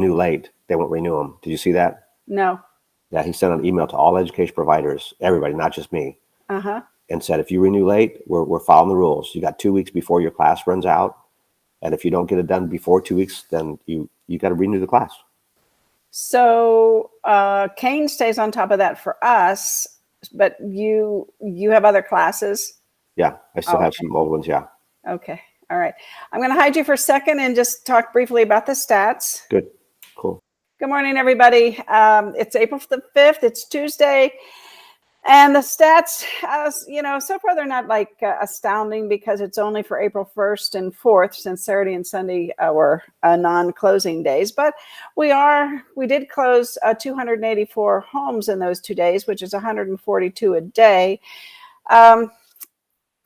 renew late, they won't renew them. Did you see that? No. Yeah, he sent an email to all education providers, everybody, not just me, and said, if you renew late, we're following the rules. You got 2 weeks before your class runs out. And if you don't get it done before 2 weeks, then you got to renew the class. So Kane stays on top of that for us, but you have other classes? Yeah, I still have some old ones, yeah. Okay, all right. I'm going to hide you for a second and just talk briefly about the stats. Good, cool. Good morning, everybody. It's April the 5th. It's Tuesday. And the stats, so far they're not like astounding because it's only for April 1st and 4th, since Saturday and Sunday were non-closing days. But we did close 284 homes in those 2 days, which is 142 a day. And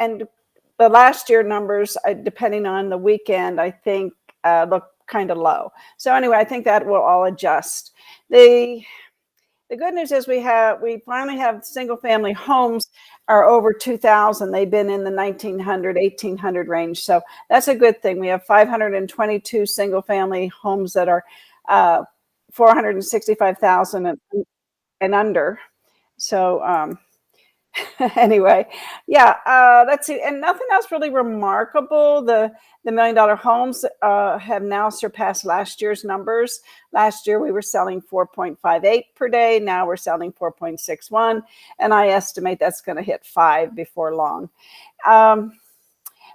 the last year numbers, depending on the weekend, I think look kind of low. So anyway, I think that will all adjust. The good news is we finally have single family homes are over 2,000. They've been in the 1,900, 1,800 range. So that's a good thing. We have 522 single family homes that are 465,000 and under. So anyway, yeah, let's see. And nothing else really remarkable. The $1 million homes have now surpassed last year's numbers. Last year we were selling 4.58 per day. Now we're selling 4.61, and I estimate that's going to hit 5 before long.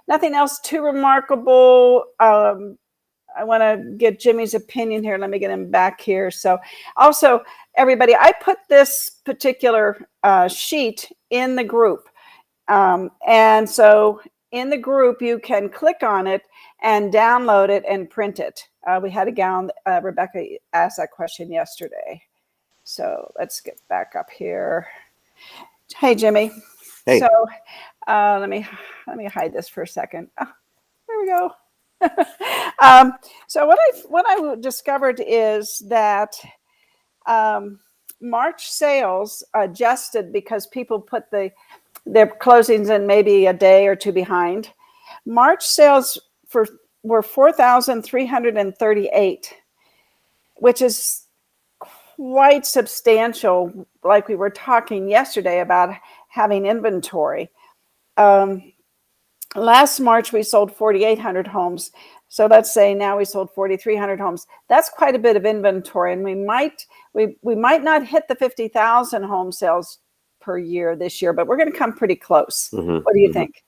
Nothing else too remarkable. I want to get Jimmy's opinion here. Let me get him back here. So also, everybody, I put this particular sheet in the group. And so in the group, you can click on it and download it and print it. We had a gal, Rebecca asked that question yesterday. So let's get back up here. Hey, Jimmy. Hey. So let me hide this for a second. Oh, there we go. So what I discovered is that March sales adjusted because people put their closings in maybe a day or two behind. March sales were 4,338, which is quite substantial. Like we were talking yesterday about having inventory. Last March, we sold 4,800 homes. So let's say now we sold 4,300 homes. That's quite a bit of inventory. And we might not hit the 50,000 home sales per year this year, but we're going to come pretty close. What do you think?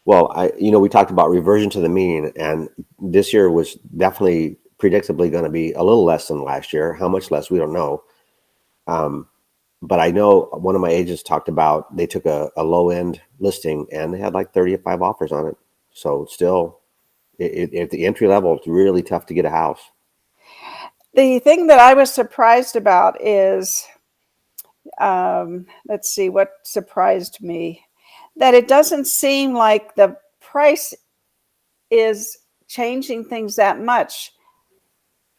Well, we talked about reversion to the mean, and this year was definitely predictably going to be a little less than last year. How much less, we don't know. But I know one of my agents talked about they took a low-end listing and they had like 35 offers on it. So still, at the entry level, it's really tough to get a house. The thing that I was surprised about is, let's see, what surprised me, that it doesn't seem like the price is changing things that much.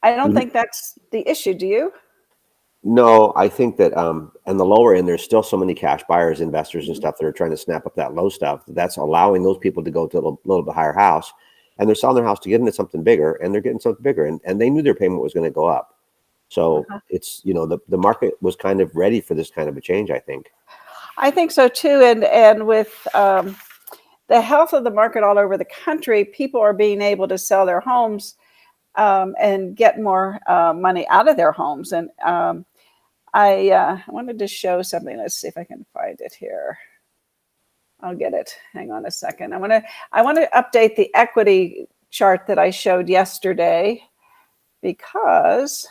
I don't think that's the issue. Do you? No, I think that and the lower end, there's still so many cash buyers, investors and stuff that are trying to snap up that low stuff. That's allowing those people to go to a little bit higher house, and they're selling their house to get into something bigger, and they're getting something bigger, and they knew their payment was going to go up. So it's, the market was kind of ready for this kind of a change, I think. I think so too. And with the health of the market all over the country, people are being able to sell their homes and get more money out of their homes. And I wanted to show something. Let's see if I can find it here. I'll get it. Hang on a second. I want to update the equity chart that I showed yesterday because,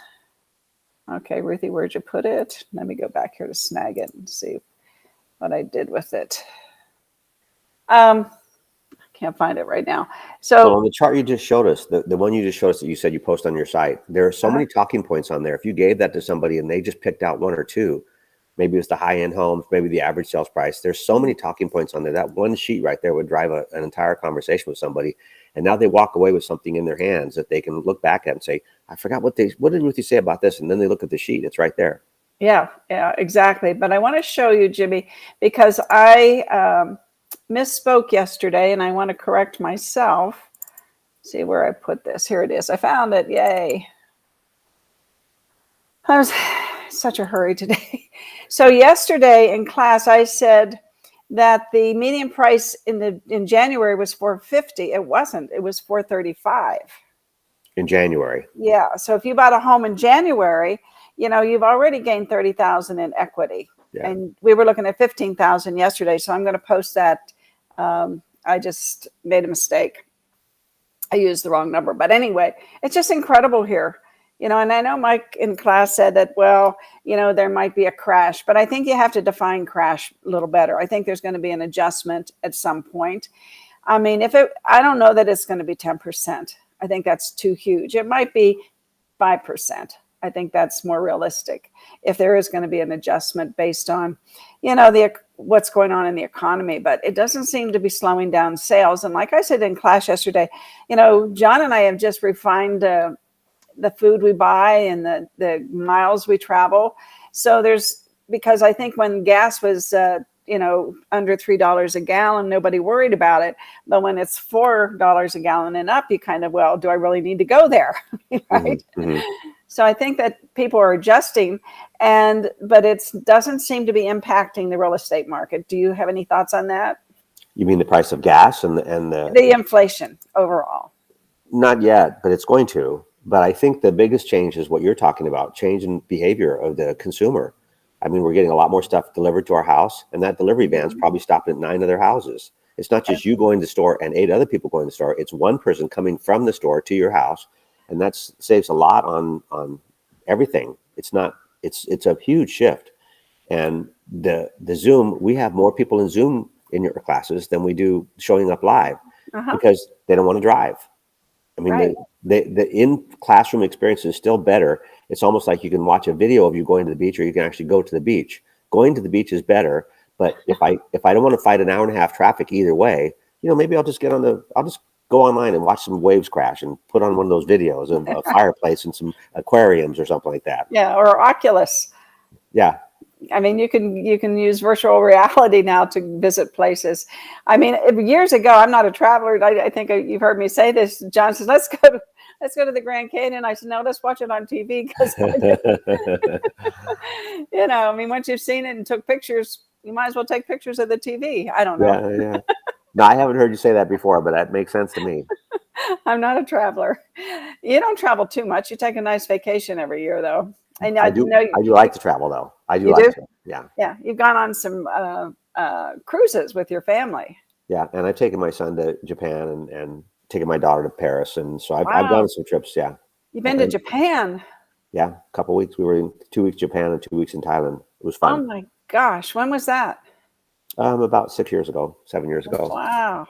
okay, Ruthie, where'd you put it? Let me go back here to snag it and see what I did with it. Can't find it right now. So on the chart you just showed us, the one you just showed us that you said you post on your site, there are so many talking points on there. If you gave that to somebody and they just picked out one or two, maybe it's the high-end homes, maybe the average sales price. There's so many talking points on there. That one sheet right there would drive an entire conversation with somebody. And now they walk away with something in their hands that they can look back at and say, I forgot what did Ruthie say about this? And then they look at the sheet. It's right there. Yeah, exactly. But I want to show you, Jimmy, because I misspoke yesterday and I want to correct myself. See where I put this. Here it is. I found it. Yay. I was such a hurry today. So yesterday in class, I said that the median price in January was $450. It wasn't. It was $435 in January. Yeah. So if you bought a home in January, you've already gained 30,000 in equity. Yeah. And we were looking at 15,000 yesterday. So I'm going to post that. I just made a mistake. I used the wrong number. But anyway, it's just incredible here. And I know Mike in class said that, well, there might be a crash, but I think you have to define crash a little better. I think there's going to be an adjustment at some point. I mean, I don't know that it's going to be 10%. I think that's too huge. It might be 5%. I think that's more realistic if there is going to be an adjustment based on, what's going on in the economy. But it doesn't seem to be slowing down sales. And like I said in class yesterday, John and I have just refined the food we buy and the miles we travel. So because I think when gas was under $3 a gallon, nobody worried about it. But when it's $4 a gallon and up, you kind of, well, do I really need to go there? Right. Mm-hmm. So I think that people are adjusting, but it doesn't seem to be impacting the real estate market. Do you have any thoughts on that? You mean the price of gas and the inflation overall? Not yet, but it's going to. But I think the biggest change is what you're talking about, change in behavior of the consumer. I mean, we're getting a lot more stuff delivered to our house, and that delivery van's probably stopped at 9 other houses. It's not just you going to the store and 8 other people going to the store. It's one person coming from the store to your house, and that saves a lot on everything. It's a huge shift. And the Zoom, we have more people in Zoom in your classes than we do showing up live because they don't want to drive. I mean, right. The in-classroom experience is still better. It's almost like you can watch a video of you going to the beach, or you can actually go to the beach. Going to the beach is better, but if I don't want to fight an hour and a half traffic either way, maybe I'll just go online and watch some waves crash and put on one of those videos of a fireplace and some aquariums or something like that. Yeah, or Oculus. Yeah. I mean, you can use virtual reality now to visit places. I mean, years ago, I'm not a traveler. I think you've heard me say this. John says, let's go to the Grand Canyon. I said, no, let's watch it on TV. Because, I mean, once you've seen it and took pictures, you might as well take pictures of the TV. I don't know. Yeah. No, I haven't heard you say that before, but that makes sense to me. I'm not a traveler. You don't travel too much. You take a nice vacation every year, though. And I do like to travel, though. I do like to. Yeah. Yeah. You've gone on some cruises with your family. Yeah. And I've taken my son to Japan and taken my daughter to Paris. And so I've gone on some trips. Yeah. You've been to Japan? Yeah. A couple of weeks. We were in 2 weeks Japan and 2 weeks in Thailand. It was fun. Oh, my gosh. When was that? About 7 years ago. Wow.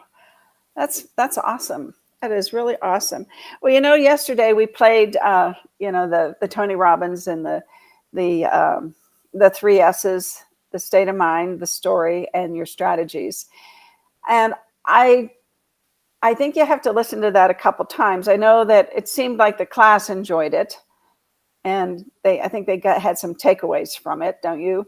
That's awesome. That is really awesome. Well, yesterday we played, the Tony Robbins and the 3 S's, the state of mind, the story, and your strategies. And I think you have to listen to that a couple times. I know that it seemed like the class enjoyed it, and I think they had some takeaways from it, don't you?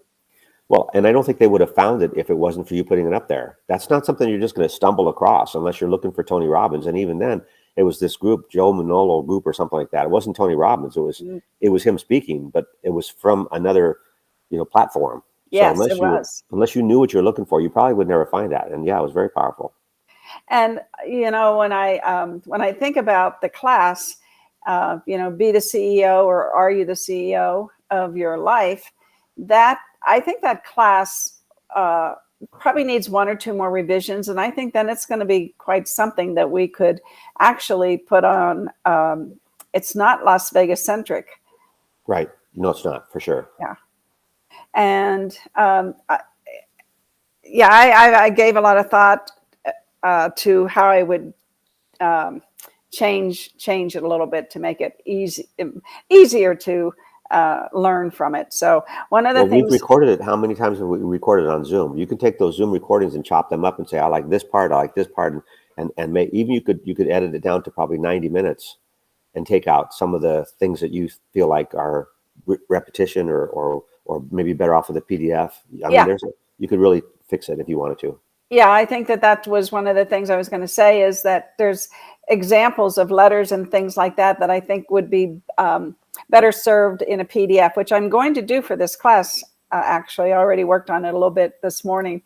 Well, and I don't think they would have found it if it wasn't for you putting it up there. That's not something you're just going to stumble across unless you're looking for Tony Robbins. And even then, it was this group, Joe Manolo group or something like that. It wasn't Tony Robbins. It was him speaking, but it was from another, platform. Yes, so it was. Unless you knew what you're looking for, you probably would never find that. And yeah, it was very powerful. And when I think about the class, be the CEO, or are you the CEO of your life? I think that class probably needs 1 or 2 more revisions. And I think then it's going to be quite something that we could actually put on. It's not Las Vegas centric. Right. No, it's not, for sure. Yeah. And I gave a lot of thought to how I would change it a little bit to make it easier to learn from it. So one of the things we've recorded it. How many times have we recorded it on Zoom? You can take those Zoom recordings and chop them up and say, I like this part, and even you could edit it down to probably 90 minutes and take out some of the things that you feel like are repetition or maybe better off with a PDF. I mean, you could really fix it if you wanted to. Yeah, I think that was one of the things I was going to say, is that there's examples of letters and things like that I think would be better served in a PDF, which I'm going to do for this class. Actually, I already worked on it a little bit this morning,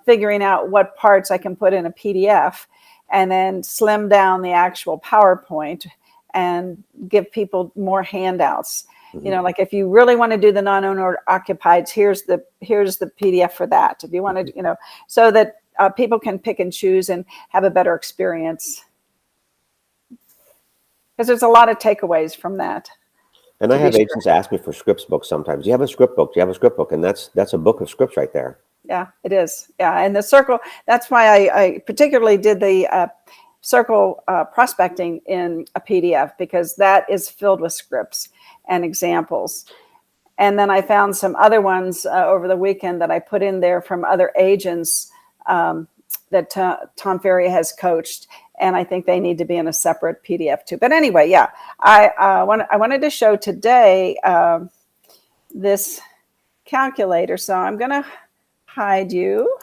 figuring out what parts I can put in a PDF and then slim down the actual PowerPoint and give people more handouts. You know, like if you really want to do the non-owner occupieds, here's the PDF for that. If you want to, you know, so that people can pick and choose and have a better experience. Because there's a lot of takeaways from that. And I have agents ask me for scripts books sometimes. Do you have a script book? Do you have a script book? And that's a book of scripts right there. Yeah, it is. Yeah, and the circle, that's why I particularly did the circle prospecting in a PDF, because that is filled with scripts and examples. And then I found some other ones over the weekend that I put in there from other agents that Tom Ferry has coached. And I think they need to be in a separate PDF too. But anyway, yeah, I wanted to show today this calculator. So I'm going to hide you.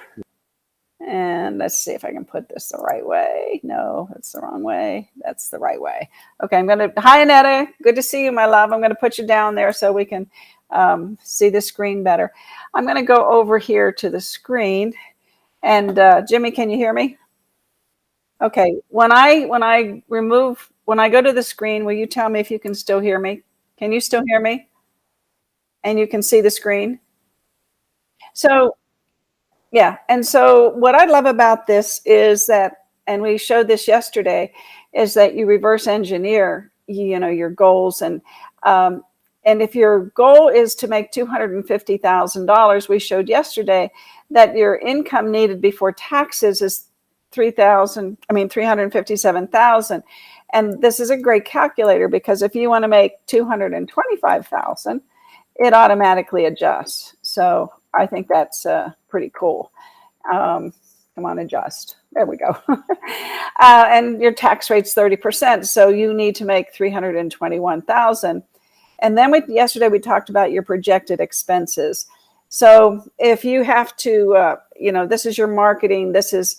And let's see if I can put this the right way. No, that's the wrong way. That's the right way. Okay, I'm going to, hi, Annetta. Good to see you, my love. I'm going to put you down there so we can see the screen better. I'm going to go over here to the screen. And Jimmy, can you hear me? Okay, when I go to the screen, will you tell me if you can still hear me? Can you still hear me? And you can see the screen? So, yeah, and so what I love about this is that, and we showed this yesterday, is that you reverse engineer, you know, your goals. And if your goal is to make $250,000, we showed yesterday that your income needed before taxes is $357,000. And this is a great calculator, because if you want to make $225,000, it automatically adjusts. So I think that's pretty cool. Come on, adjust. There we go. And your tax rate's 30%. So you need to make $321,000. And then yesterday we talked about your projected expenses. So if you have to, you know, this is your marketing, this is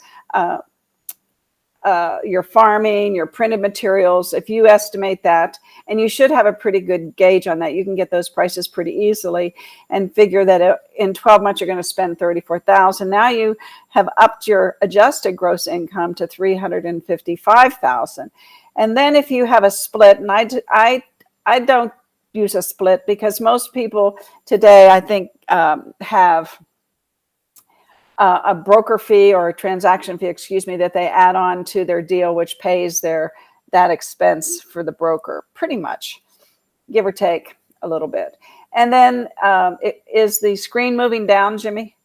your farming, your printed materials. If you estimate that, and you should have a pretty good gauge on that, you can get those prices pretty easily and figure that in 12 months you're going to spend $34,000. Now you have upped your adjusted gross income to $355,000. And then if you have a split, and I don't use a split, because most people today, I think, have a broker fee or a transaction fee, that they add on to their deal, which pays that expense for the broker, pretty much, give or take a little bit. And then is the screen moving down, Jimmy?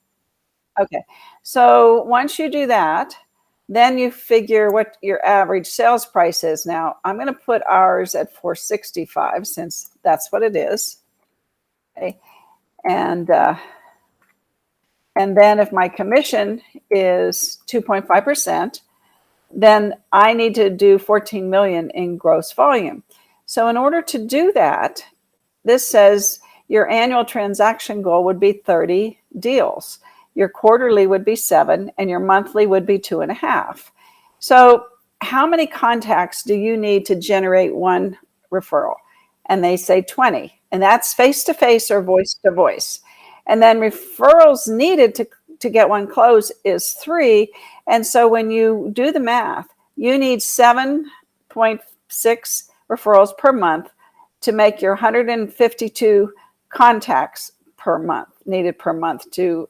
Okay. So once you do that, then you figure what your average sales price is. Now, I'm going to put ours at $465, since that's what it is. Okay. And then if my commission is 2.5%, then I need to do 14 million in gross volume. So in order to do that, this says your annual transaction goal would be 30 deals. Your quarterly would be 7, and your monthly would be 2.5. So how many contacts do you need to generate one referral? And they say 20, and that's face-to-face or voice-to-voice. And then referrals needed to get one close is 3. And so when you do the math, you need 7.6 referrals per month to make your 152 contacts per month, needed per month to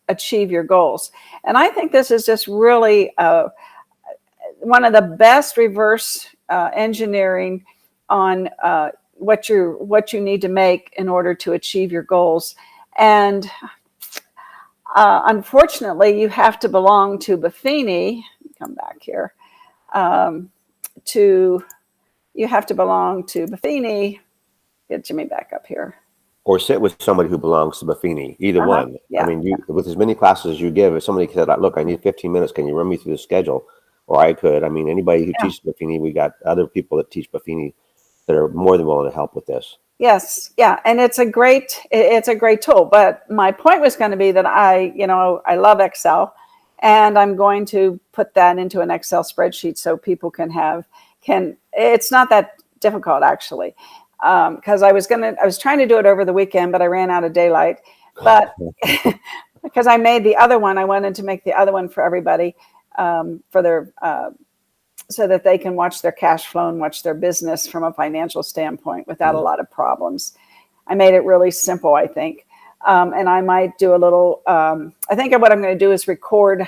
achieve your goals. And I think this is just really one of the best reverse engineering on what you need to make in order to achieve your goals. And unfortunately, you have to belong to Buffini. Come back here. You have to belong to Buffini. Get Jimmy back up here. Or sit with somebody who belongs to Buffini. Either one. Yeah. I mean, with as many classes as you give, if somebody said, "Look, I need 15 minutes. Can you run me through the schedule?" Or I could. I mean, anybody who teaches Buffini, we got other people that teach Buffini that are more than willing to help with this. Yes, yeah, and it's a great tool. But my point was going to be that I love Excel, and I'm going to put that into an Excel spreadsheet so people can. It's not that difficult, actually. because I was trying to do it over the weekend, but I ran out of daylight. But because I made the other one, I wanted to make the other one for everybody, for their so that they can watch their cash flow and watch their business from a financial standpoint without a lot of problems. I made it really simple, I think. And I might do a little, I think what I'm going to do is record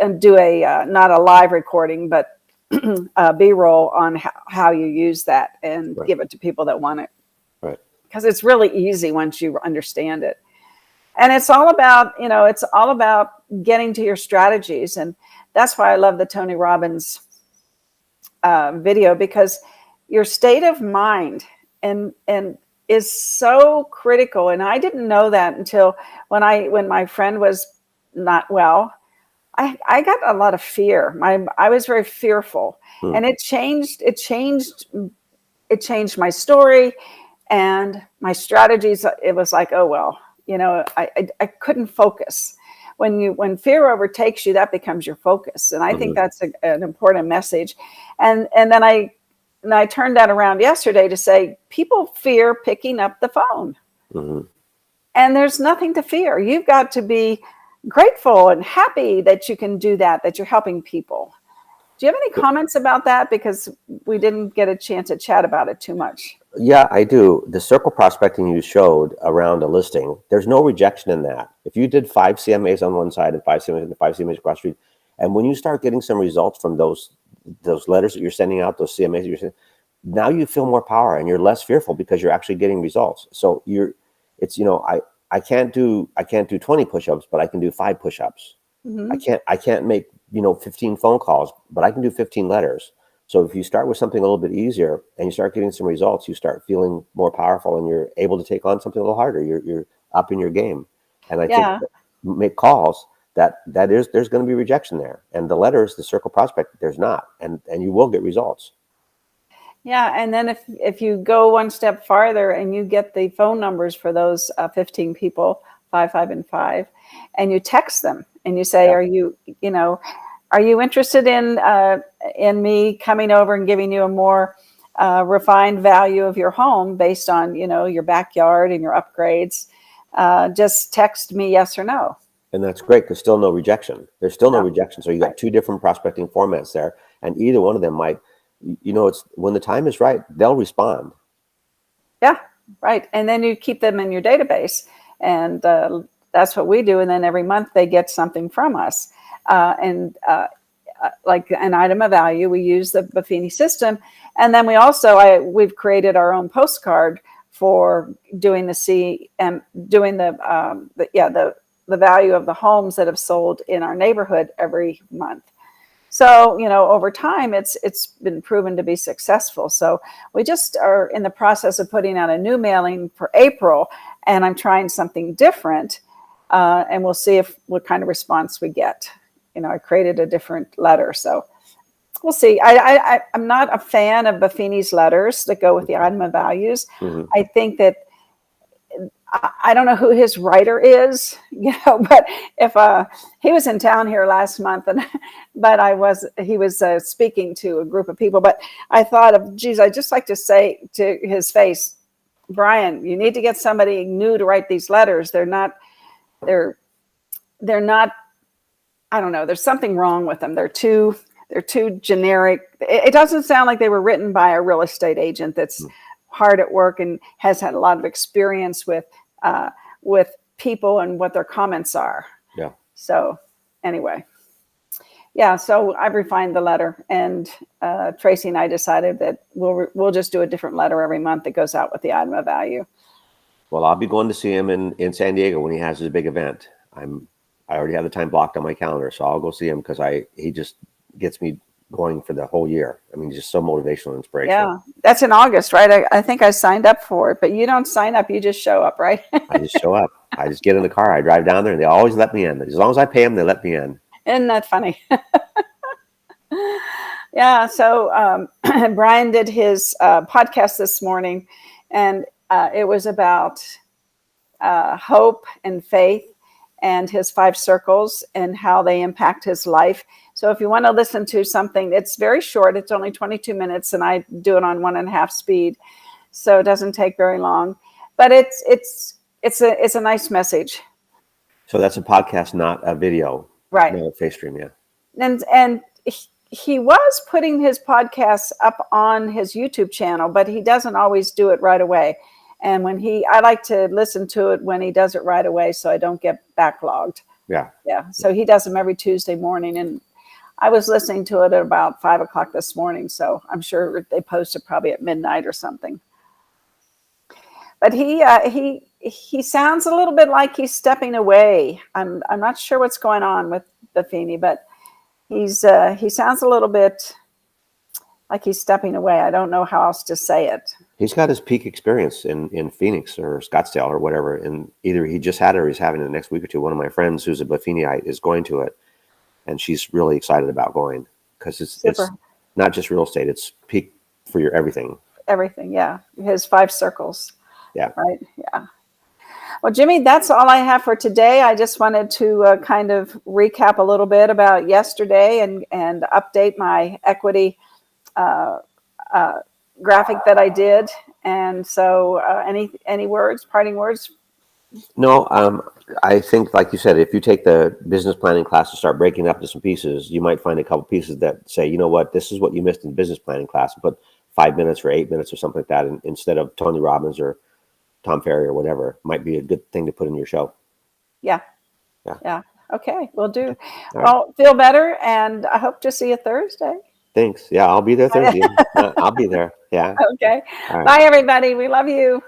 and do not a live recording, but B-roll on how you use that and give it to people that want it. Right. Because it's really easy once you understand it. And it's all about, getting to your strategies. And that's why I love the Tony Robbins video, because your state of mind and is so critical. And I didn't know that until when my friend was not well. I got a lot of fear. I was very fearful, and it changed my story and my strategies. It was like, oh, well, I couldn't focus. When fear overtakes you, that becomes your focus. And I think that's an important message. And then I turned that around yesterday to say, people fear picking up the phone. And there's nothing to fear. You've got to be grateful and happy that you can do that you're helping people. Do you have any comments about that? Because we didn't get a chance to chat about it too much. Yeah, I do. The circle prospecting you showed around a listing, there's no rejection in that. If you did 5 CMAs on one side and 5 CMAs and 5 CMAs across the street, and when you start getting some results from those letters that you're sending out, those CMAs that you're sending, now you feel more power and you're less fearful because you're actually getting results. So I can't do 20 push-ups, but I can do 5 push-ups. I can't make 15 phone calls, but I can do 15 letters. So if you start with something a little bit easier and you start getting some results, you start feeling more powerful and you're able to take on something a little harder. You're up in your game. And I think that make calls there's going to be rejection there. And the letters, the circle prospect, there's not. And you will get results. Yeah, and then if you go one step farther and you get the phone numbers for those 15 people, 5, 5, and 5, and you text them and you say, are you interested in me coming over and giving you a more refined value of your home based on your backyard and your upgrades? Just text me yes or no. And that's great. There's still no rejection. There's still no rejection. So you got 2 different prospecting formats there, and either one of them might. It's when the time is right, they'll respond. Yeah, right. And then you keep them in your database, and that's what we do. And then every month they get something from us, like an item of value. We use the Buffini system, and then we've created our own postcard for doing the value of the homes that have sold in our neighborhood every month. So, over time, it's been proven to be successful. So we just are in the process of putting out a new mailing for April, and I'm trying something different, and we'll see what kind of response we get. I created a different letter, so we'll see. I'm not a fan of Buffini's letters that go with the item of values. I think that I don't know who his writer is, but if he was in town here last month, he was speaking to a group of people, but I thought I'd just like to say to his face, Brian, you need to get somebody new to write these letters. They're not, I don't know. There's something wrong with them. They're too generic. It doesn't sound like they were written by a real estate agent that's hard at work and has had a lot of experience with people and what their comments are. Yeah. So anyway, so I've refined the letter, and Tracy and I decided that we'll just do a different letter every month that goes out with the item of value. Well, I'll be going to see him in San Diego when he has his big event. I already have the time blocked on my calendar, so I'll go see him because he just gets me going for the whole year. I mean, just so motivational and inspirational. Yeah, that's in August, right? I think I signed up for it, but you don't sign up, you just show up, right? I just show up. I just get in the car. I drive down there, and they always let me in. As long as I pay them, they let me in. Isn't that funny? Yeah, so Brian did his podcast this morning, and it was about hope and faith and his 5 circles and how they impact his life. So if you want to listen to something, it's very short. It's only 22 minutes, and I do it on 1.5 speed. so it doesn't take very long. But it's a nice message. So that's a podcast, not a video. Right. No, face stream, yeah. And he was putting his podcasts up on his YouTube channel, but he doesn't always do it right away. And I like to listen to it when he does it right away, so I don't get backlogged. Yeah. Yeah. So he does them every Tuesday morning, and I was listening to it at about 5 o'clock this morning. So I'm sure they posted probably at midnight or something. But he sounds a little bit like he's stepping away. I'm not sure what's going on with Buffini, but he sounds a little bit like he's stepping away. I don't know how else to say it. He's got his peak experience in Phoenix or Scottsdale or whatever, and either he just had it or he's having it the next week or two. One of my friends who's a Buffiniite is going to it, and she's really excited about going because it's not just real estate; it's peak for your everything. Everything, yeah. His 5 circles. Yeah. Right. Yeah. Well, Jimmy, that's all I have for today. I just wanted to kind of recap a little bit about yesterday and update my equity graphic that I did. And so any words, parting words? No, I think, like you said, if you take the business planning class and start breaking up into some pieces, you might find a couple pieces that say, you know what, this is what you missed in the business planning class. Put 5 minutes or 8 minutes or something like that, and instead of Tony Robbins or Tom Ferry or whatever, might be a good thing to put in your show. Yeah. Okay, will do. All Well, feel better, and I hope to see you Thursday. Thanks. Yeah, I'll be there Thursday. I'll be there. Yeah. Okay. All right. Bye, everybody. We love you.